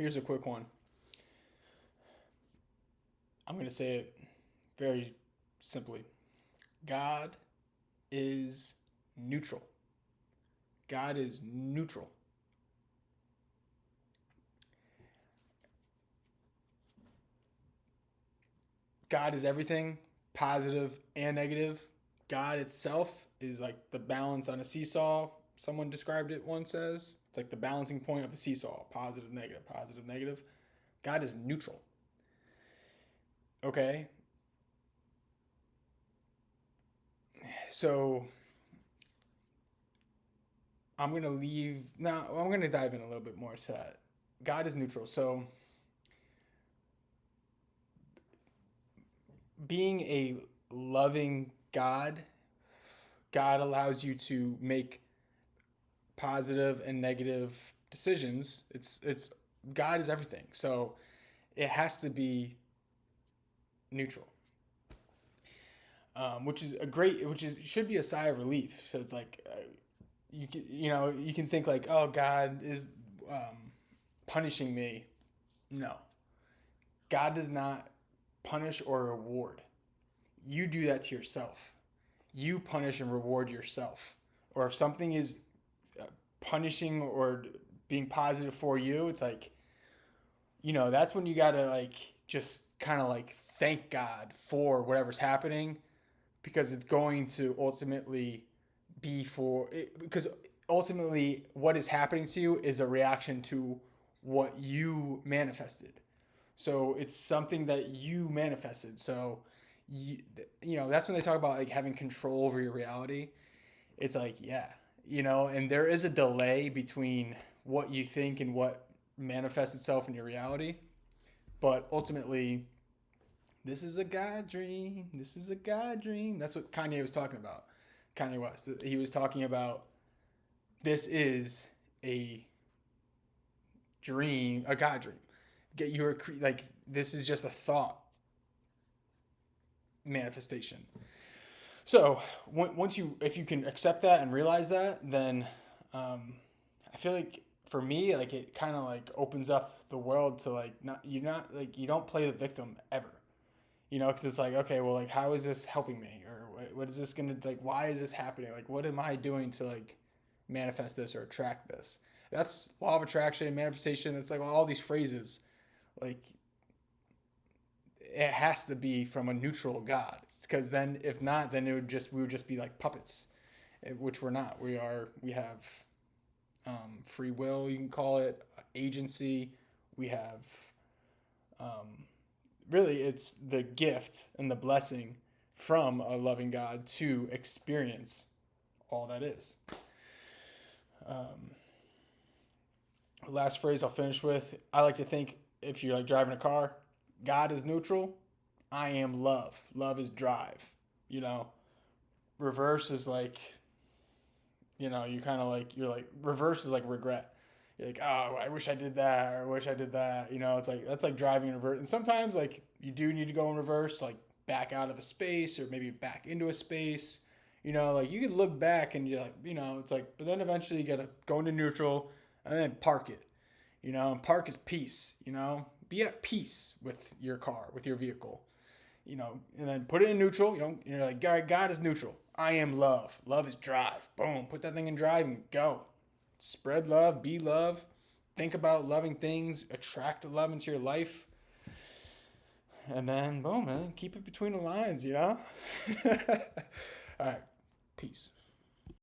Here's a quick one. I'm going to say it very simply. God is neutral. God is neutral. God is everything, positive and negative. God itself is like the balance on a seesaw. Someone described it once as it's like the balancing point of the seesaw, positive, negative, positive, negative. God is neutral. Okay? So I'm going to leave now. I'm going to dive in a little bit more to that. God is neutral. So being a loving God, God allows you to make positive and negative decisions. It's God is everything. So it has to be neutral. Which is a great, which is should be a sigh of relief. So it's like you can think like, oh, God is punishing me. No, God does not punish or reward. You do that to yourself. You punish and reward yourself. Or if something is punishing or being positive for you, it's like, that's when you gotta like just kind of like thank God for whatever's happening because it's going to ultimately be for it, because ultimately what is happening to you is a reaction to what you manifested. So it's something that you manifested. So you, that's when they talk about like having control over your reality. It's like, yeah, and there is a delay between what you think and what manifests itself in your reality. But ultimately, this is a God dream. This is a God dream. That's what Kanye was talking about. Kanye West. He was talking about this is a dream, a God dream. Get your like this is just a thought manifestation. So once if you can accept that and realize that, then I feel like for me, like it kind of like opens up the world to like not like you don't play the victim ever, because it's like, okay, well, like how is this helping me, or what is this gonna like? Why is this happening? Like, what am I doing to like manifest this or attract this? That's law of attraction, manifestation. That's like all these phrases, like it has to be from a neutral God. Because then, if not, then we would just be like puppets, which we're not. We have free will, you can call it, agency. We have really it's the gift and the blessing from a loving God to experience all that is. Last phrase I'll finish with. I like to think if you're like driving a car, God is neutral. I am love. Love is drive. You know, reverse is like, you kind of like, you're like, reverse is like regret. You're like, oh, I wish I did that, or I wish I did that. It's like, that's like driving in reverse. And sometimes, like, you do need to go in reverse, like back out of a space or maybe back into a space. Like you can look back and you're like, it's like, but then eventually you gotta go into neutral and then park it. And park is peace. Be at peace with your car, with your vehicle. And then put it in neutral. You're like, God is neutral. I am love. Love is drive. Boom. Put that thing in drive and go. Spread love. Be love. Think about loving things. Attract love into your life. And then, boom, man, keep it between the lines, All right. Peace.